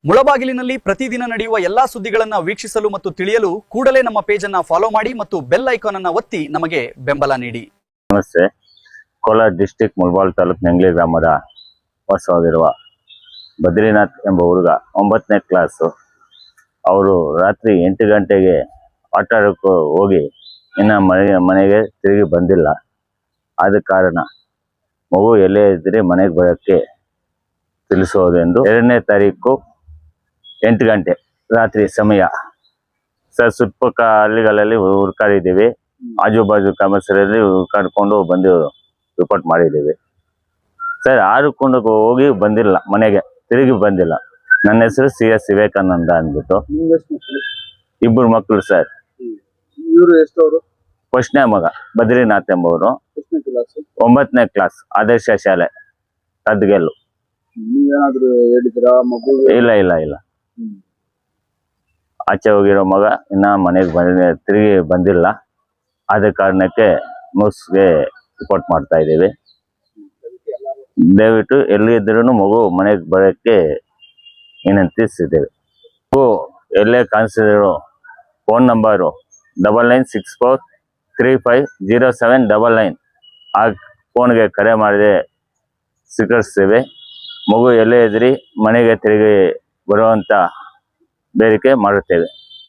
ಮುಳಬಾಗಿಲಿನಲ್ಲಿ ಪ್ರತಿದಿನ ನಡೆಯುವ ಎಲ್ಲಾ ಸುದ್ದಿಗಳನ್ನ ವೀಕ್ಷಿಸಲು ಮತ್ತು ತಿಳಿಯಲು ಕೂಡಲೇ ನಮ್ಮ ಪೇಜ್ ಅನ್ನ ಫಾಲೋ ಮಾಡಿ ಮತ್ತು ಬೆಲ್ ಐಕಾನ್ ಅನ್ನ ಒತ್ತಿ ನಮಗೆ ಬೆಂಬಲ ನೀಡಿ. ನಮಸ್ತೆ. ಕೋಲಾರ ಡಿಸ್ಟ್ರಿಕ್ಟ್ ಮುಳಬಾಗಿಲು ತಾಲೂಕು ನೆಂಗ್ಲಿ ಗ್ರಾಮದ ವಾಸವಾಗಿರುವ ಬದ್ರಿನಾಥ್ ಎಂಬ ಹುಡುಗ 9ನೇ ಕ್ಲಾಸು. ಅವರು ರಾತ್ರಿ 8 ಗಂಟೆಗೆ ಆಟ ಆಡೋಕ್ಕೆ ಹೋಗಿ ಇನ್ನು ಮನೆಗೆ ತಿರುಗಿ ಬಂದಿಲ್ಲ. ಆದ ಕಾರಣ ಮಗು ಎಲ್ಲೇ ಇದ್ದರೆ ಮನೆಗೆ ಬರೋಕ್ಕೆ ತಿಳಿಸೋದೆಂದು 2ನೇ ತಾರೀಕು 8 ಗಂಟೆ ರಾತ್ರಿ ಸಮಯ ಸರ್ ಸುತ್ತಪಕ್ಕ ಹಳ್ಳಿಗಳಲ್ಲಿ ಹುಡ್ಕಾಡಿದ್ದೀವಿ. ಆಜು ಬಾಜು ಕಾಮರ್ಸರಲ್ಲಿ ಹುಡ್ಕಾಡ್ಕೊಂಡು ಬಂದು ರಿಪೋರ್ಟ್ ಮಾಡಿದ್ದೀವಿ ಸರ್. ಆಡ್ಕೊಂಡು ಹೋಗಿ ಬಂದಿಲ್ಲ, ಮನೆಗೆ ತಿರುಗಿ ಬಂದಿಲ್ಲ. ನನ್ನ ಹೆಸರು CS ವಿವೇಕಾನಂದ ಅಂದ್ಬಿಟ್ಟು. ಇಬ್ಬರು ಮಕ್ಕಳು ಸರ್. ಫಸ್ಟ್ನೇ ಮಗ ಬದ್ರಿನಾಥ್ ಎಂಬವರು, 9ನೇ ಕ್ಲಾಸ್ ಆದರ್ಶ ಶಾಲೆ ಕದ್ಗೆಲ್ಲು. ಇಲ್ಲ ಇಲ್ಲ ಇಲ್ಲ, ಆಚೆ ಹೋಗಿರೋ ಮಗ ಇನ್ನ ಮನೆಗೆ ತಿರುಗಿ ಬಂದಿಲ್ಲ. ಆದ ಕಾರಣಕ್ಕೆ ನ್ಯೂಸ್ಗೆ ರಿಪೋರ್ಟ್ ಮಾಡ್ತಾ ಇದ್ದೀವಿ. ದಯವಿಟ್ಟು ಎಲ್ಲಿದ್ರೂ ಮಗು ಮನೆಗೆ ಬರೋಕ್ಕೆ ವಿನಂತಿಸಿದ್ದೇವೆ. ಮಗು ಎಲ್ಲೇ ಕಾಣಿಸಿದ್ರು ಫೋನ್ ನಂಬರು 9964350799 ಆ ಫೋನ್ಗೆ ಕರೆ ಮಾಡದೆ ಸ್ವೀಕರಿಸ್ತೇವೆ. ಮಗು ಎಲ್ಲೇ ಇದ್ರಿ ಮನೆಗೆ ತಿರುಗಿ ಬರುವಂಥ ಬೇಡಿಕೆ ಮಾಡುತ್ತೇವೆ.